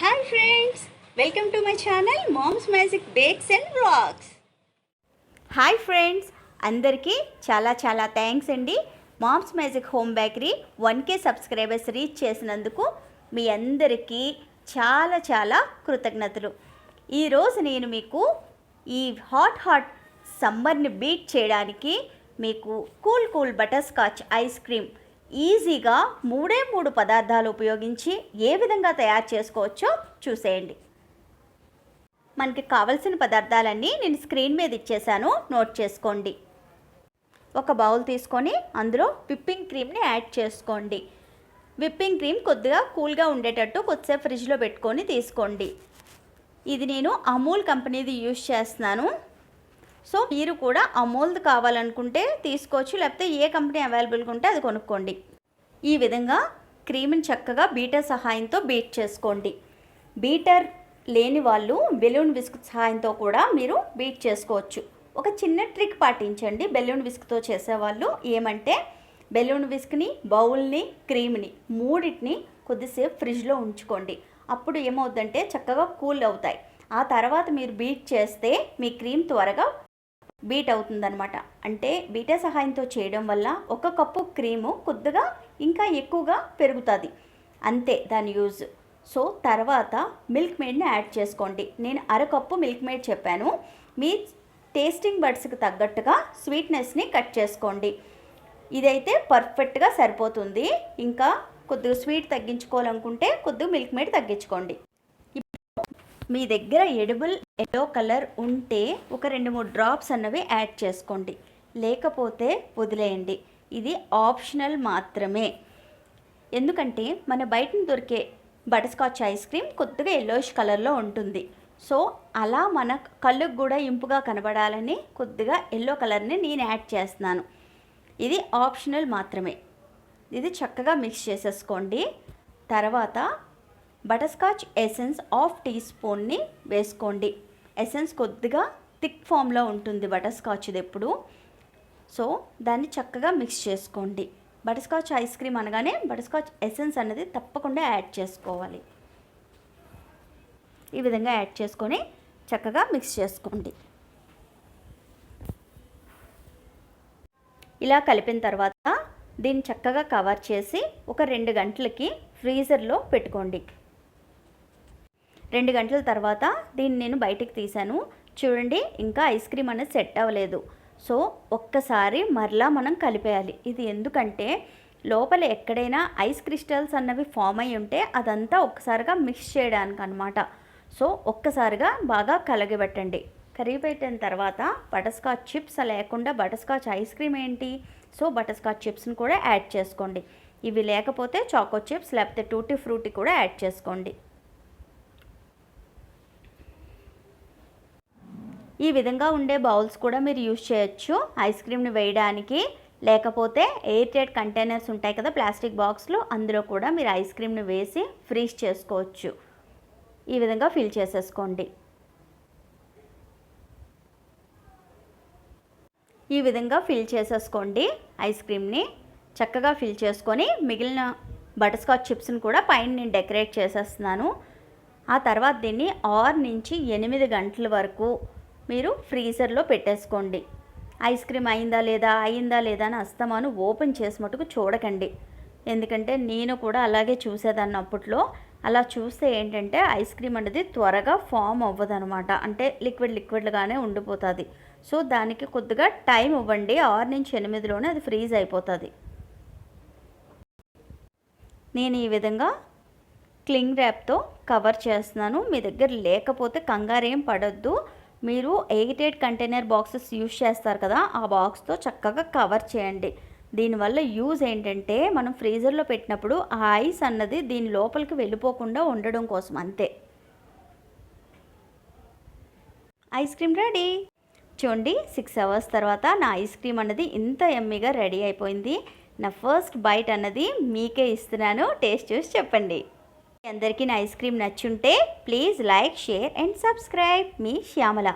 Hi friends, welcome to my channel moms magic bakes and vlogs. Hi friends, అందరికీ చాలా చాలా thanks అండి. Moms magic home bakery 1K subscribers reach చేసినందుకు మీ అందరికీ చాలా చాలా కృతజ్ఞతలు. ఈరోజు నేను మీకు ఈ హాట్ సమ్మర్ని బీట్ చేయడానికి మీకు cool butter scotch ice cream ఈజీగా మూడే పదార్థాలు ఉపయోగించి ఏ విధంగా తయారు చేసుకోవచ్చో చూసేయండి. మనకి కావలసిన పదార్థాలన్నీ నేను స్క్రీన్ మీద ఇచ్చేసాను, నోట్ చేసుకోండి. ఒక బౌల్ తీసుకొని అందులో విప్పింగ్ క్రీమ్ని యాడ్ చేసుకోండి. విప్పింగ్ క్రీమ్ కొద్దిగా కూల్గా ఉండేటట్టు కొద్దిసేపు ఫ్రిడ్జ్లో పెట్టుకొని తీసుకోండి. ఇది నేను అమూల్ కంపెనీది యూజ్ చేస్తున్నాను. సో మీరు కూడా అమూల్ది కావాలనుకుంటే తీసుకోవచ్చు, లేకపోతే ఏ కంపెనీ అవైలబుల్గా ఉంటే అది కొనుక్కోండి. ఈ విధంగా క్రీమ్ని చక్కగా బీటర్ సహాయంతో బీట్ చేసుకోండి. బీటర్ లేని వాళ్ళు బెలూన్ విస్క్ సహాయంతో కూడా మీరు బీట్ చేసుకోవచ్చు. ఒక చిన్న ట్రిక్ పాటించండి బెలూన్ విస్క్తో చేసేవాళ్ళు. ఏమంటే బెలూన్ విస్క్ని, బౌల్ని, క్రీమ్ని మూడింటిని కొద్దిసేపు ఫ్రిడ్జ్లో ఉంచుకోండి. అప్పుడు ఏమవుతుందంటే చక్కగా కూల్ అవుతాయి. ఆ తర్వాత మీరు బీట్ చేస్తే మీ క్రీమ్ త్వరగా బీట్ అవుతుందన్నమాట. అంటే బీటర్ సహాయంతో చేయడం వల్ల ఒక కప్పు క్రీము కొద్దిగా ఇంకా ఎక్కువగా పెరుగుతుంది, అంతే దాని యూజ్. సో తర్వాత మిల్క్ మేడ్ని యాడ్ చేసుకోండి. నేను అరకప్పు మిల్క్ మేడ్ చెప్పాను. మీ టేస్టింగ్ బడ్స్కి తగ్గట్టుగా స్వీట్నెస్ని కట్ చేసుకోండి. ఇదైతే పర్ఫెక్ట్గా సరిపోతుంది. ఇంకా కొద్దిగా స్వీట్ తగ్గించుకోవాలనుకుంటే కొద్దిగా మిల్క్ మేడ్ తగ్గించుకోండి. మీ దగ్గర ఎడిబుల్ ఎల్లో కలర్ ఉంటే ఒక 2-3 డ్రాప్స్ అన్నవి యాడ్ చేసుకోండి, లేకపోతే వదిలేయండి. ఇది ఆప్షనల్ మాత్రమే. ఎందుకంటే మన బయటను దొరికే బటర్స్కాచ్ ఐస్ క్రీమ్ కొద్దిగా ఎల్లోయిష్ కలర్లో ఉంటుంది. సో అలా మన కళ్ళకు కూడా ఇంపుగా కనబడాలని కొద్దిగా ఎల్లో కలర్ని నేను యాడ్ చేస్తున్నాను. ఇది ఆప్షనల్ మాత్రమే. ఇది చక్కగా మిక్స్ చేసేసుకోండి. తర్వాత బటర్స్కాచ్ ఎసెన్స్ 1/2 టీ స్పూన్ని వేసుకోండి. ఎసెన్స్ కొద్దిగా థిక్ ఫామ్లో ఉంటుంది బటర్స్కాచ్ది ఎప్పుడు. సో దాన్ని చక్కగా మిక్స్ చేసుకోండి. బటర్స్కాచ్ ఐస్ క్రీమ్ అనగానే బటర్స్కాచ్ ఎసెన్స్ అన్నది తప్పకుండా యాడ్ చేసుకోవాలి. ఈ విధంగా యాడ్ చేసుకొని చక్కగా మిక్స్ చేసుకోండి. ఇలా కలిపిన తర్వాత దీన్ని చక్కగా కవర్ చేసి ఒక 2 గంటలకి ఫ్రీజర్లో పెట్టుకోండి. 2 గంటల తర్వాత దీన్ని నేను బయటికి తీసాను. చూడండి, ఇంకా ఐస్ క్రీమ్ అనేది సెట్ అవ్వలేదు. సో ఒక్కసారి మరలా మనం కలిపేయాలి. ఇది ఎందుకంటే లోపల ఎక్కడైనా ఐస్ క్రిస్టల్స్ అన్నవి ఫామ్ అయి ఉంటే అదంతా ఒక్కసారిగా మిక్స్ చేయడానికి అనమాట. సో ఒక్కసారిగా బాగా కలగబెట్టండి. కరిగిపెట్టిన తర్వాత బటర్స్కాచ్ చిప్స్ లేకుండా బటర్స్కాచ్ ఐస్ క్రీమ్ ఏంటి? సో బటర్స్కాచ్ చిప్స్ని కూడా యాడ్ చేసుకోండి. ఇవి లేకపోతే చాకో చిప్స్ లేకపోతే టూటీ ఫ్రూటీ కూడా యాడ్ చేసుకోండి. ఈ విధంగా ఉండే బౌల్స్ కూడా మీరు యూజ్ చేయొచ్చు ఐస్ క్రీమ్ని వేయడానికి. లేకపోతే ఎయిర్ టైట్ కంటైనర్స్ ఉంటాయి కదా, ప్లాస్టిక్ బాక్స్లు, అందులో కూడా మీరు ఐస్ క్రీమ్ని వేసి ఫ్రీజ్ చేసుకోవచ్చు. ఈ విధంగా ఫిల్ చేసేసుకోండి. ఈ విధంగా ఫిల్ చేసేసుకోండి. ఐస్ క్రీమ్ని చక్కగా ఫిల్ చేసుకొని మిగిలిన బటర్స్కాచ్ చిప్స్ని కూడా పైన నేను డెకరేట్ చేసేస్తున్నాను. ఆ తర్వాత దీన్ని 6 నుంచి 8 గంటల వరకు మీరు ఫ్రీజర్లో పెట్టేసుకోండి. ఐస్ క్రీమ్ అయిందా లేదా అని అస్తమాను ఓపెన్ చేసి మటుకు చూడకండి. ఎందుకంటే నేను కూడా అలాగే చూసేదాన్ని అప్పట్లో. అలా చూస్తే ఏంటంటే ఐస్ క్రీమ్ అనేది త్వరగా ఫామ్ అవ్వదనమాట. అంటే లిక్విడ్గానే ఉండిపోతుంది. సో దానికి కొద్దిగా టైం ఇవ్వండి. 6 నుంచి 8లోనే అది ఫ్రీజ్ అయిపోతుంది. నేను ఈ విధంగా క్లింగ్ ర్యాప్తో కవర్ చేస్తున్నాను. మీ దగ్గర లేకపోతే కంగారేం పడొద్దు. మీరు air tight container boxes use చేస్తారు కదా, ఆ బాక్స్తో చక్కగా కవర్ చేయండి. దీనివల్ల యూజ్ ఏంటంటే మనం ఫ్రీజర్లో పెట్టినప్పుడు ఆ ఐస్ అన్నది దీని లోపలికి వెళ్ళిపోకుండా ఉండడం కోసం, అంతే. Ice cream ready. చూడండి, 6 అవర్స్ తర్వాత నా ఐస్ క్రీమ్ అన్నది ఇంత యమ్మీగా రెడీ అయిపోయింది. నా ఫస్ట్ బైట్ అన్నది మీకే ఇస్తున్నాను. టేస్ట్ చూసి చెప్పండి. అందరికీ నా ఐస్ క్రీమ్ నచ్చుంటే please like, share and subscribe. మీ శ్యామల.